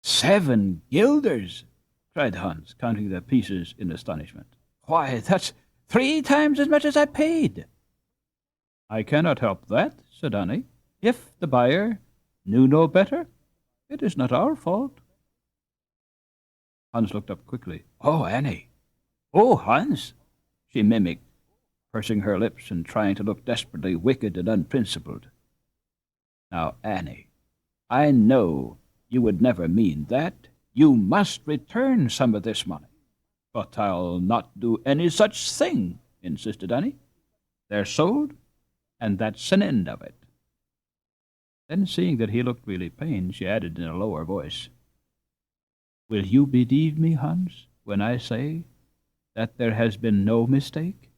7 guilders! Cried Hans, counting the pieces in astonishment. Why, that's 3 times as much as I paid. I cannot help that, said Annie. If the buyer knew no better, it is not our fault. Hans looked up quickly. Oh, Annie! Oh, Hans! She mimicked, pursing her lips and trying to look desperately wicked and unprincipled. Now, Annie, I know you would never mean that. You must return some of this money. But I'll not do any such thing, insisted Annie. They're sold, and that's an end of it. Then, seeing that he looked really pained, she added in a lower voice, Will you believe me, Hans, when I say that there has been no mistake?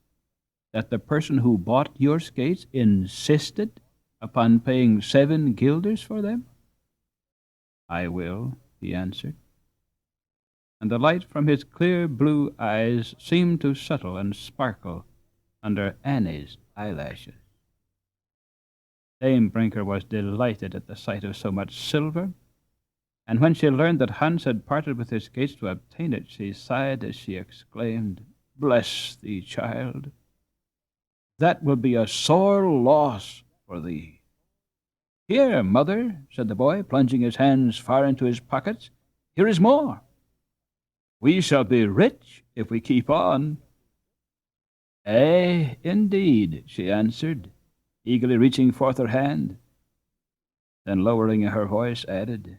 That the person who bought your skates insisted upon paying 7 guilders for them? I will, he answered, and the light from his clear blue eyes seemed to settle and sparkle under Annie's eyelashes. Dame Brinker was delighted at the sight of so much silver, and when she learned that Hans had parted with his skates to obtain it, she sighed as she exclaimed, Bless thee, child! That will be a sore loss for thee. Here, mother, said the boy, plunging his hands far into his pockets, here is more. We shall be rich if we keep on. Ay, indeed, she answered, eagerly reaching forth her hand. Then, lowering her voice, added,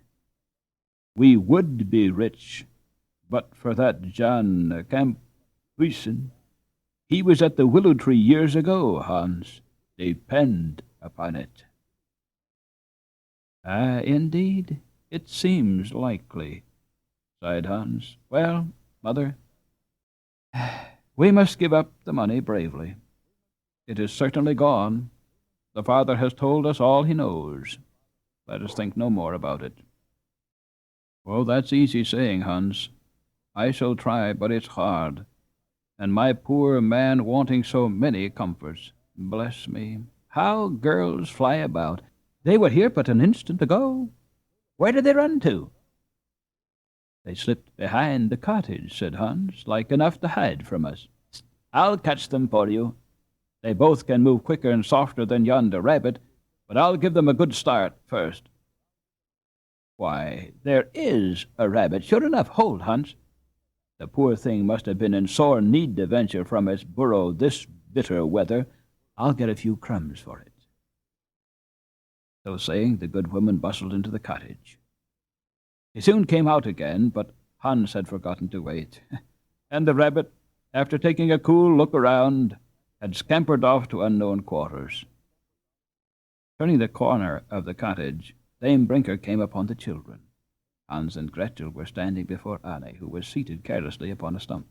We would be rich, but for that John Campuisen. He was at the willow tree years ago, Hans. Depend upon it. Indeed, it seems likely, sighed Hans. Well, mother, we must give up the money bravely. It is certainly gone. The father has told us all he knows. Let us think no more about it. Well, that's easy saying, Hans. I shall try, but it's hard. And my poor man wanting so many comforts. Bless me, how girls fly about. They were here but an instant ago. Where did they run to? They slipped behind the cottage, said Hans, like enough to hide from us. I'll catch them for you. They both can move quicker and softer than yonder rabbit, but I'll give them a good start first. Why, there is a rabbit, sure enough. Hold, Hans. The poor thing must have been in sore need to venture from its burrow this bitter weather. I'll get a few crumbs for it. So saying, the good woman bustled into the cottage. He soon came out again, but Hans had forgotten to wait, and the rabbit, after taking a cool look around, had scampered off to unknown quarters. Turning the corner of the cottage, Dame Brinker came upon the children. Hans and Gretel were standing before Annie, who was seated carelessly upon a stump.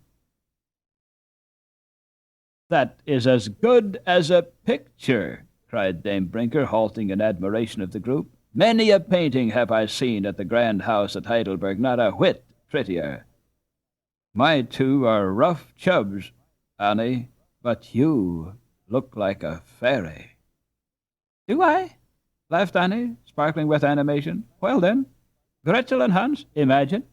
That is as good as a picture, cried Dame Brinker, halting in admiration of the group. Many a painting have I seen at the grand house at Heidelberg, not a whit prettier. My 2 are rough chubs, Annie, but you look like a fairy. Do I? Laughed Annie, sparkling with animation. Well then, Gretel and Hans, imagine.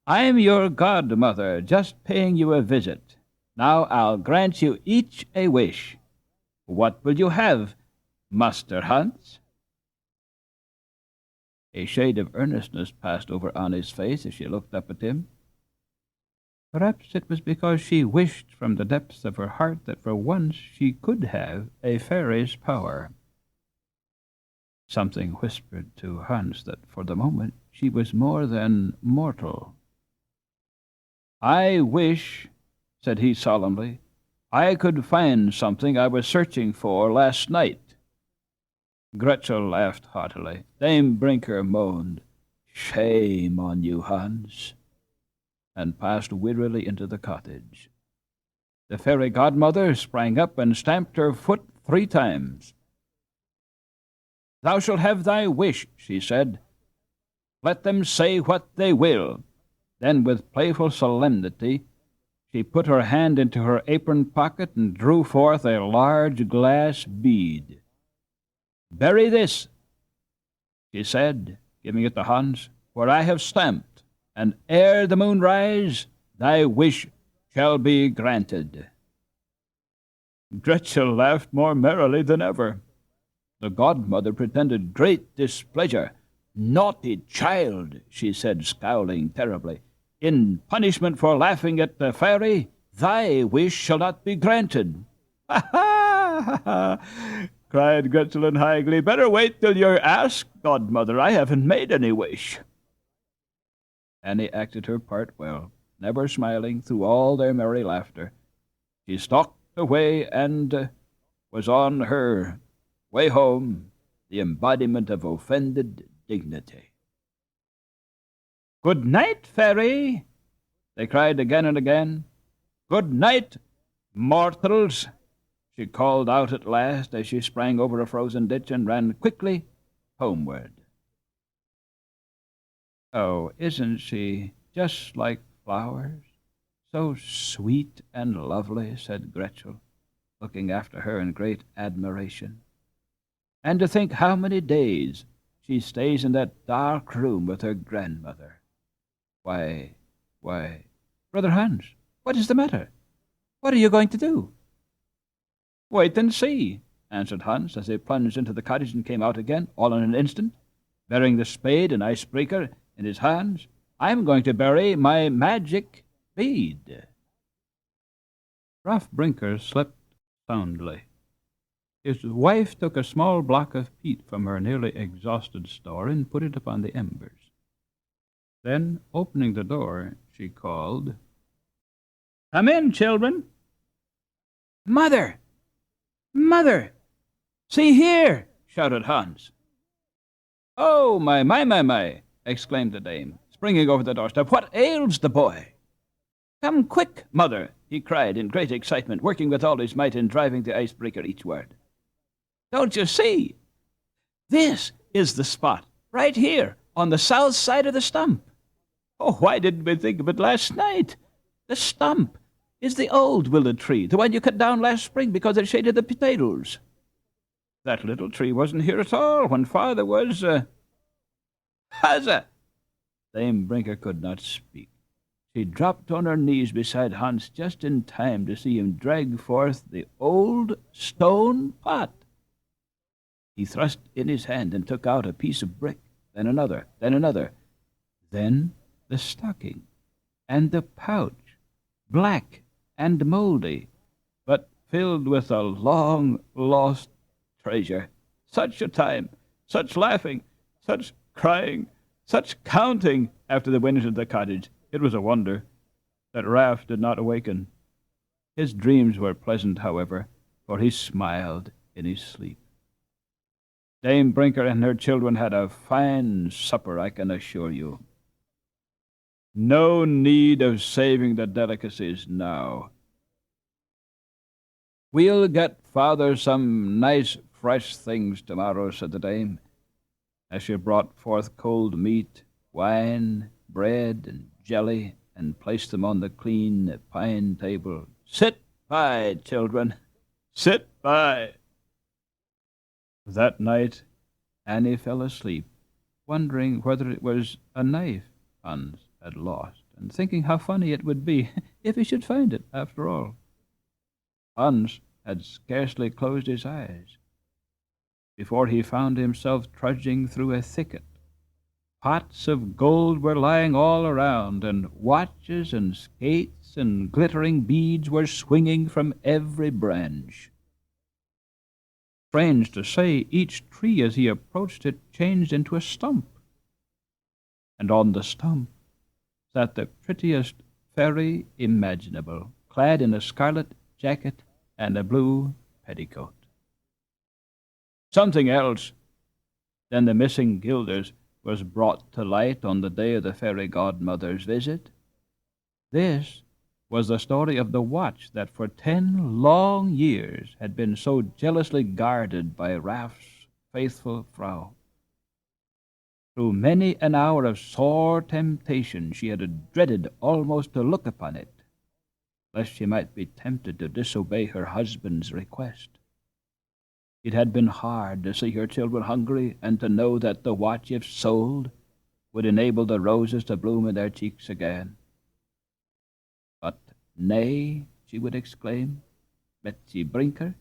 I'm your godmother, just paying you a visit. Now I'll grant you each a wish. What will you have, Master Hans? A shade of earnestness passed over Annie's face as she looked up at him. Perhaps it was because she wished from the depths of her heart that for once she could have a fairy's power. Something whispered to Hans that for the moment she was more than mortal. I wish, said he solemnly, I could find something I was searching for last night. Gretel laughed heartily. Dame Brinker moaned, Shame on you, Hans, and passed wearily into the cottage. The fairy godmother sprang up and stamped her foot 3 times. Thou shalt have thy wish, she said. Let them say what they will. Then, with playful solemnity, she put her hand into her apron pocket and drew forth a large glass bead. Bury this, she said, giving it to Hans, where I have stamped and ere the moon rise, thy wish shall be granted." Gretel laughed more merrily than ever. The godmother pretended great displeasure. "Naughty child," she said, scowling terribly. "In punishment for laughing at the fairy, thy wish shall not be granted." "Ha ha! Ha ha!" cried Gretel in high glee. "Better wait till you're asked, godmother. I haven't made any wish." Annie acted her part well, never smiling through all their merry laughter. She stalked away and was on her way home, the embodiment of offended dignity. "Good night, fairy!" they cried again and again. "Good night, mortals!" she called out at last as she sprang over a frozen ditch and ran quickly homeward. "Oh, isn't she just like flowers? So sweet and lovely," said Gretel, looking after her in great admiration. "And to think how many days she stays in that dark room with her grandmother. Why, Brother Hans, what is the matter? What are you going to do?" "Wait and see," answered Hans, as they plunged into the cottage and came out again, all in an instant, bearing the spade and icebreaker in his hands. "I'm going to bury my magic bead." Rough Brinker slept soundly. His wife took a small block of peat from her nearly exhausted store and put it upon the embers. Then, opening the door, she called, "Come in, children." "Mother! Mother! See here!" shouted Hans. "Oh, my!" exclaimed the dame, springing over the doorstep. "What ails the boy?" "Come quick, mother!" he cried in great excitement, working with all his might and driving the icebreaker each word. "Don't you see? This is the spot, right here, on the south side of the stump. Oh, why didn't we think of it last night? The stump is the old willow tree, the one you cut down last spring because it shaded the potatoes. That little tree wasn't here at all when father was, Hazza!" Dame Brinker could not speak. She dropped on her knees beside Hans just in time to see him drag forth the old stone pot. He thrust in his hand and took out a piece of brick, then another, then the stocking, and the pouch, black and mouldy, but filled with a long-lost treasure. Such a time, such laughing, such crying, such counting after they went into the cottage. It was a wonder that Ralph did not awaken. His dreams were pleasant, however, for he smiled in his sleep. Dame Brinker and her children had a fine supper, I can assure you. No need of saving the delicacies now. "We'll get father some nice fresh things tomorrow," said the dame, as she brought forth cold meat, wine, bread, and jelly, and placed them on the clean pine table. "Sit by, children, sit by." That night Annie fell asleep, wondering whether it was a knife Hans had lost, and thinking how funny it would be if he should find it after all. Hans had scarcely closed his eyes before he found himself trudging through a thicket. Pots of gold were lying all around, and watches and skates and glittering beads were swinging from every branch. Strange to say, each tree as he approached it changed into a stump, and on the stump sat the prettiest fairy imaginable, clad in a scarlet jacket and a blue petticoat. Something else than the missing guilders was brought to light on the day of the fairy godmother's visit. This was the story of the watch that for 10 long years had been so jealously guarded by Ralph's faithful Frau. Through many an hour of sore temptation she had dreaded almost to look upon it, lest she might be tempted to disobey her husband's request. It had been hard to see her children hungry, and to know that the watch, if sold, would enable the roses to bloom in their cheeks again. But nay, she would exclaim, Betsy Brinker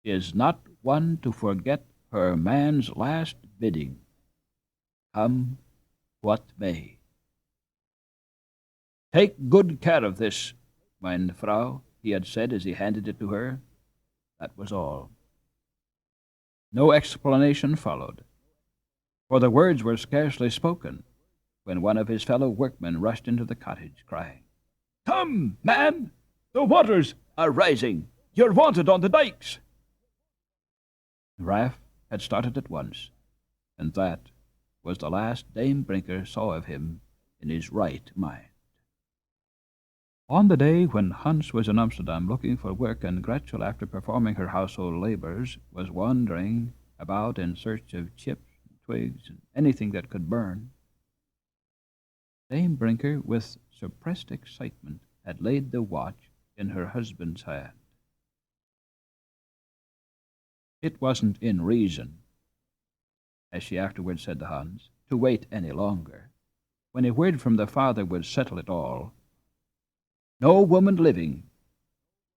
is not one to forget her man's last bidding, come what may. Take good care of this, mein Frau, he had said as he handed it to her. That was all. No explanation followed, for the words were scarcely spoken when one of his fellow workmen rushed into the cottage, crying, Come, man! The waters are rising! You're wanted on the dikes! Raff had started at once, and that was the last Dame Brinker saw of him in his right mind. On the day when Hans was in Amsterdam looking for work and Gretel, after performing her household labors, was wandering about in search of chips and twigs and anything that could burn, Dame Brinker, with suppressed excitement, had laid the watch in her husband's hand. It wasn't in reason, as she afterwards said to Hans, to wait any longer, when a word from the father would settle it all. No woman living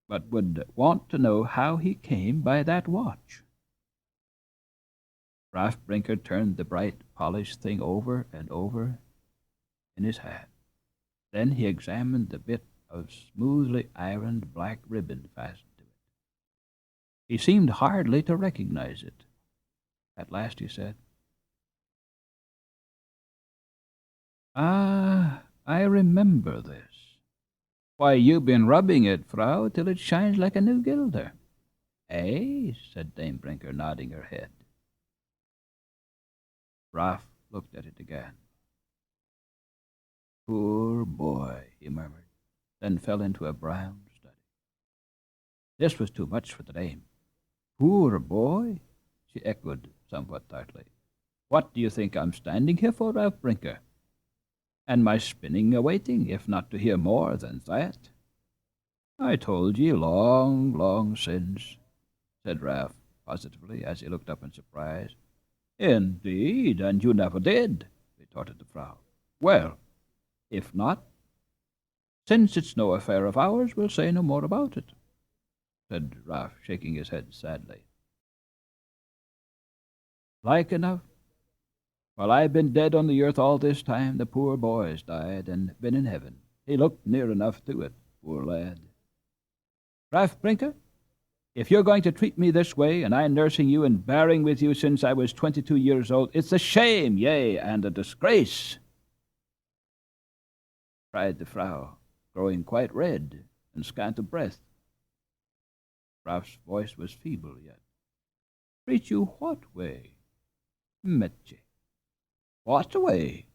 but would want to know how he came by that watch. Raff Brinker turned the bright, polished thing over and over in his hand. Then he examined the bit of smoothly ironed black ribbon fastened to it. He seemed hardly to recognize it. At last he said, Ah, I remember this. Why, you've been rubbing it, Frau, till it shines like a new gilder. Eh? Said Dame Brinker, nodding her head. Raff looked at it again. Poor boy, he murmured, then fell into a brown study. This was too much for the dame. Poor boy, she echoed somewhat tartly. What do you think I'm standing here for, Raff Brinker? And my spinning awaiting, if not to hear more than that? I told ye long, long since, said Raff positively, as he looked up in surprise. Indeed, and you never did, retorted the Frau. Well, if not, since it's no affair of ours, we'll say no more about it, said Raff, shaking his head sadly. Like enough. While I've been dead on the earth all this time, the poor boy's died and been in heaven. He looked near enough to it, poor lad. Raff Brinker, if you're going to treat me this way, and I nursing you and bearing with you since I was 22 years old, it's a shame, yea, and a disgrace, cried the Frau, growing quite red and scant of breath. Raff's voice was feeble yet. Treat you what way? Metje. What way?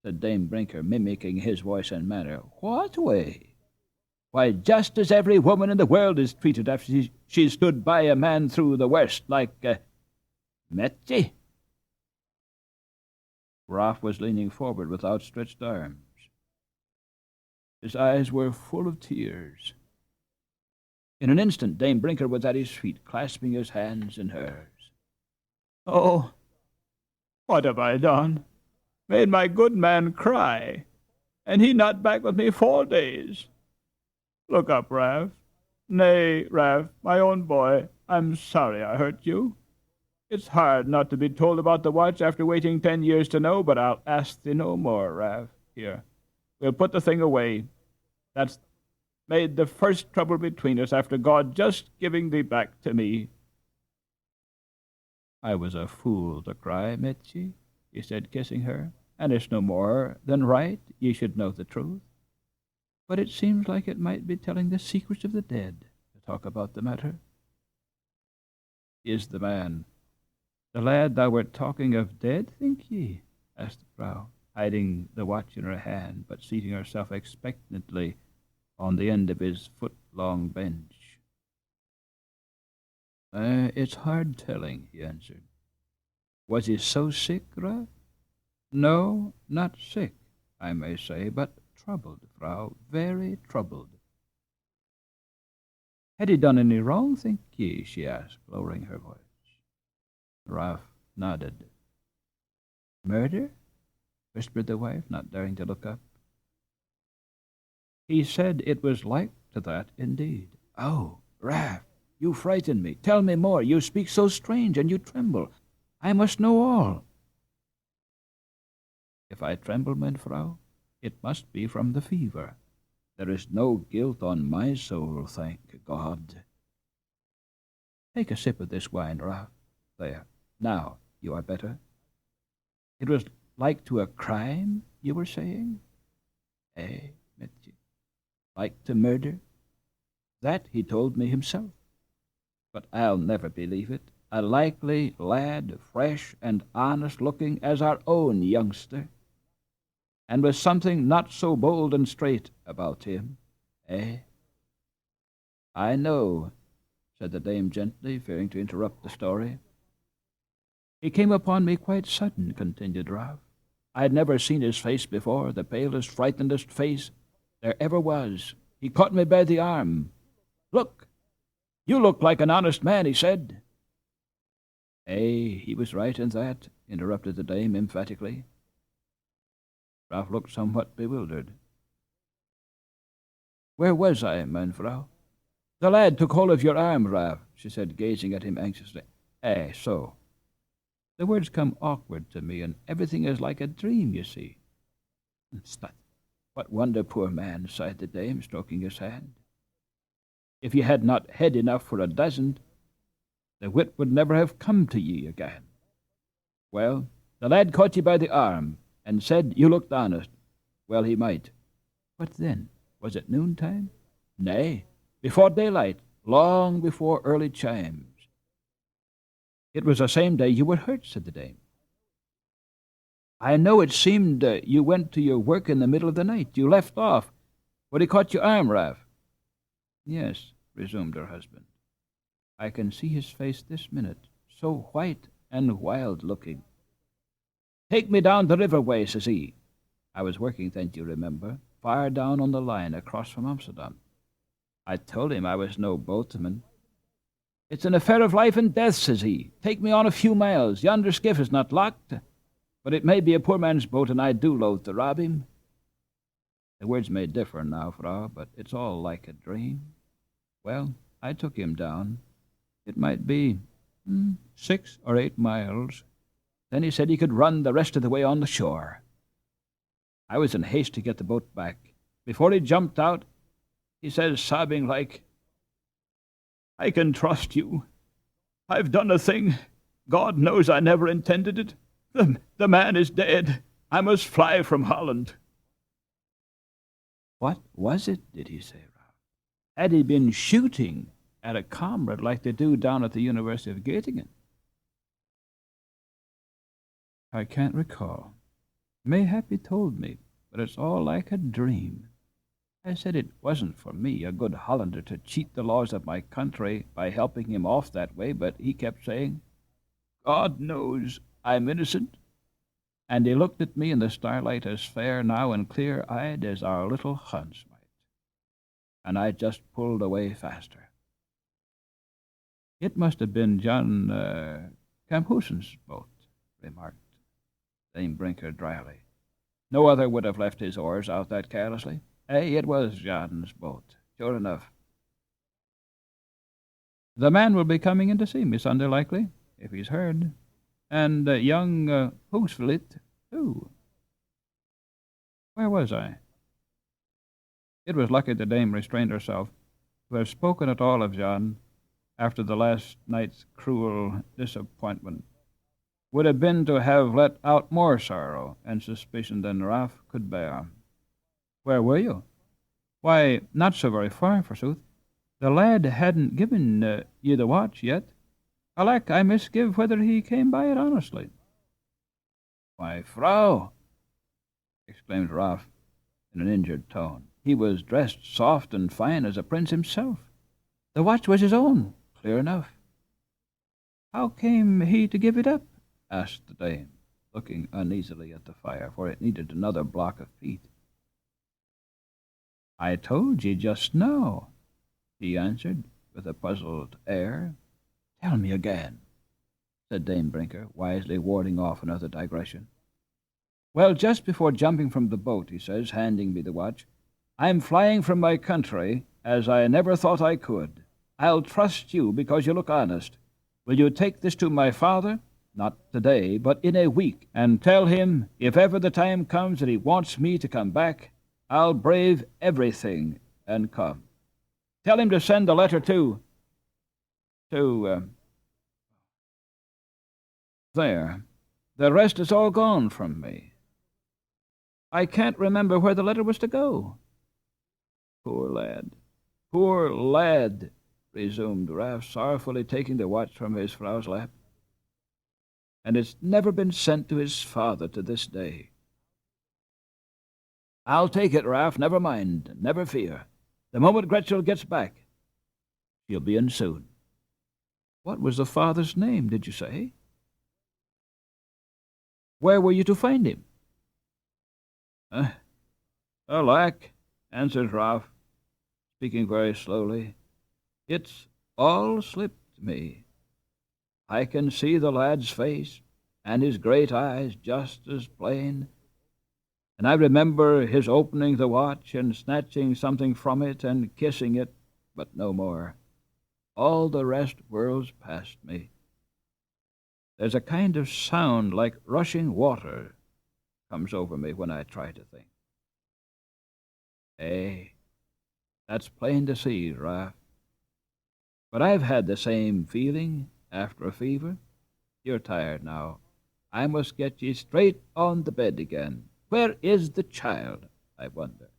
Said Dame Brinker, mimicking his voice and manner. What way? Why, just as every woman in the world is treated after she stood by a man through the worst, like, Metje. Raff was leaning forward with outstretched arms. His eyes were full of tears. In an instant, Dame Brinker was at his feet, clasping his hands in hers. Oh, what have I done? Made my good man cry, and he not back with me 4 days. Look up, Raff. Nay, Raff, my own boy, I'm sorry I hurt you. It's hard not to be told about the watch after waiting 10 years to know, but I'll ask thee no more, Raff. Here, we'll put the thing away. That's made the first trouble between us after God just giving thee back to me. I was a fool to cry, Mitzi, he said, kissing her, and it's no more than right ye should know the truth. But it seems like it might be telling the secrets of the dead to talk about the matter. Is the man, the lad thou wert talking of, dead, think ye? Asked the Frau, hiding the watch in her hand, but seating herself expectantly on the end of his foot-long bench. It's hard telling, he answered. Was he so sick, Raff? No, not sick, I may say, but troubled, Frau, very troubled. Had he done any wrong, think ye? She asked, lowering her voice. Raff nodded. Murder? whispered the wife, not daring to look up. He said it was like to that indeed. Oh, Ralph, you frighten me. Tell me more. You speak so strange, and you tremble. I must know all. If I tremble, mein Frau, it must be from the fever. There is no guilt on my soul, thank God. Take a sip of this wine, Ralph. There. Now you are better. It was like to a crime, you were saying? Eh, Mitzi? Like to murder? That he told me himself. But I'll never believe it. A likely lad, fresh and honest-looking as our own youngster, and with something not so bold and straight about him, eh? I know, said the dame gently, fearing to interrupt the story. He came upon me quite sudden, continued Ralph. I had never seen his face before, the palest, frightenedest face there ever was. He caught me by the arm. Look, you look like an honest man, he said. Eh, he was right in that, interrupted the dame emphatically. Ralph looked somewhat bewildered. Where was I, mein Frau? The lad took hold of your arm, Ralph, she said, gazing at him anxiously. Eh, so. The words come awkward to me, and everything is like a dream, you see. Stut. What wonder, poor man, sighed the dame, stroking his hand. If ye had not head enough for a dozen, the wit would never have come to ye again. Well, the lad caught ye by the arm, and said you looked honest. Well, he might. What then? Was it noontime? Nay, before daylight, long before early chimes. It was the same day you were hurt, said the dame. I know it seemed you went to your work in the middle of the night. You left off, but he caught your arm, Ralph. Yes, resumed her husband. I can see his face this minute, so white and wild-looking. Take me down the river way, says he. I was working then, you remember, far down on the line across from Amsterdam. I told him I was no boatman. It's an affair of life and death, says he. Take me on a few miles. Yonder skiff is not locked, but it may be a poor man's boat, and I do loathe to rob him. The words may differ now, Frau, but it's all like a dream. Well, I took him down. It might be 6 or 8 miles. Then he said he could run the rest of the way on the shore. I was in haste to get the boat back. Before he jumped out, he says, sobbing like, I can trust you. I've done a thing. God knows I never intended it. The man is dead. I must fly from Holland. What was it, did he say, Ralph? Had he been shooting at a comrade like they do down at the University of Göttingen? I can't recall. Mayhap he told me, but it's all like a dream. I said it wasn't for me, a good Hollander, to cheat the laws of my country by helping him off that way, but he kept saying, God knows I'm innocent. And he looked at me in the starlight as fair now and clear-eyed as our little Hans might. And I just pulled away faster. It must have been John Camphusen's boat, remarked Dame Brinker dryly. No other would have left his oars out that carelessly. It was John's boat, sure enough. The man will be coming in to see me Sunday, likely, if he's heard. And young Hoosvliet, too. Where was I? It was lucky the dame restrained herself. To have spoken at all of John, after the last night's cruel disappointment, would have been to have let out more sorrow and suspicion than Ralph could bear. Where were you? Why, not so very far, forsooth. The lad hadn't given you the watch yet. Alack, I misgive whether he came by it honestly. Why, Frau, exclaimed Ralph in an injured tone. He was dressed soft and fine as a prince himself. The watch was his own, clear enough. How came he to give it up? Asked the dame, looking uneasily at the fire, for it needed another block of peat. I told ye just now, he answered, with a puzzled air. Tell me again, said Dame Brinker, wisely warding off another digression. Well, just before jumping from the boat, he says, handing me the watch, I'm flying from my country as I never thought I could. I'll trust you because you look honest. Will you take this to my father? Not today, but in a week, and tell him if ever the time comes that he wants me to come back, I'll brave everything and come. Tell him to send the letter to there. The rest is all gone from me. I can't remember where the letter was to go. Poor lad, resumed Ralph, sorrowfully taking the watch from his frau's lap. And it's never been sent to his father to this day. I'll take it, Ralph, never mind, never fear. The moment Gretel gets back, she'll be in soon. What was the father's name, did you say? Where were you to find him? Alack, answered Ralph, speaking very slowly. It's all slipped me. I can see the lad's face, and his great eyes just as plain, and I remember his opening the watch and snatching something from it and kissing it, but no more. All the rest whirls past me. There's a kind of sound like rushing water comes over me when I try to think. That's plain to see, Ralph. But I've had the same feeling after a fever. You're tired now. I must get ye straight on the bed again. Where is the child, I wonder?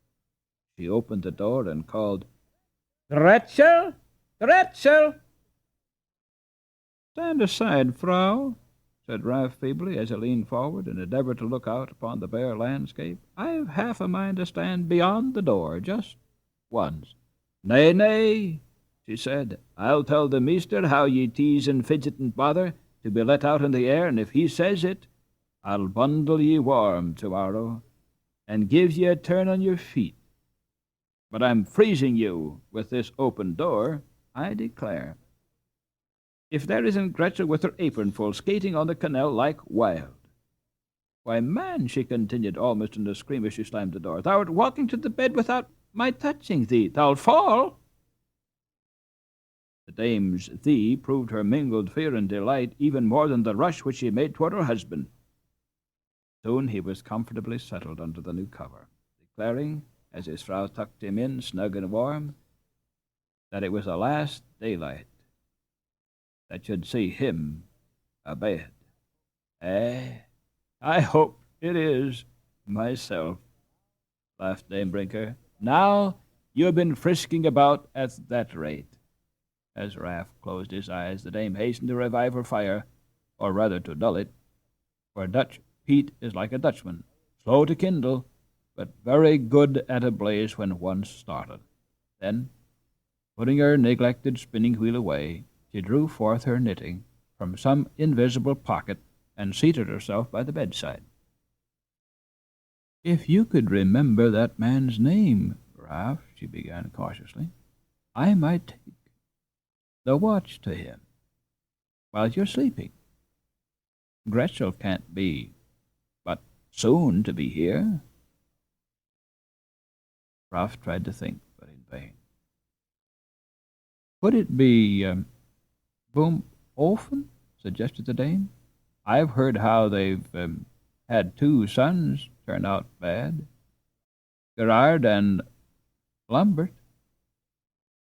She opened the door and called, Gretel! Gretel! Stand aside, Frau, said Ralph feebly as he leaned forward and endeavored to look out upon the bare landscape. I've half a mind to stand beyond the door, just once. Nay, nay, she said. I'll tell the meester how ye tease and fidget and bother to be let out in the air, and if he says it, I'll bundle ye warm tomorrow and give ye a turn on your feet. But I'm freezing you with this open door, I declare. If there isn't Gretel with her apron full, skating on the canal like wild. Why, man, she continued, almost in a scream as she slammed the door, thou'rt walking to the bed without my touching thee. Thou'lt fall. The dame's thee proved her mingled fear and delight even more than the rush which she made toward her husband. Soon he was comfortably settled under the new cover, declaring, as his Frau tucked him in snug and warm, that it was the last daylight that should see him abed. I hope it is myself, laughed Dame Brinker. Now you have been frisking about at that rate. As Ralph closed his eyes, the dame hastened to revive her fire, or rather to dull it, for Dutch Pete is like a Dutchman, slow to kindle, but very good at a blaze when once started. Then, putting her neglected spinning wheel away, she drew forth her knitting from some invisible pocket and seated herself by the bedside. If you could remember that man's name, Ralph, she began cautiously, I might take the watch to him while you're sleeping. Gretel can't be but soon to be here. Ralph tried to think, but in vain. Would it be Boom Ofen? Suggested the dame. I've heard how they've had 2 sons turn out bad, Gerard and Lambert.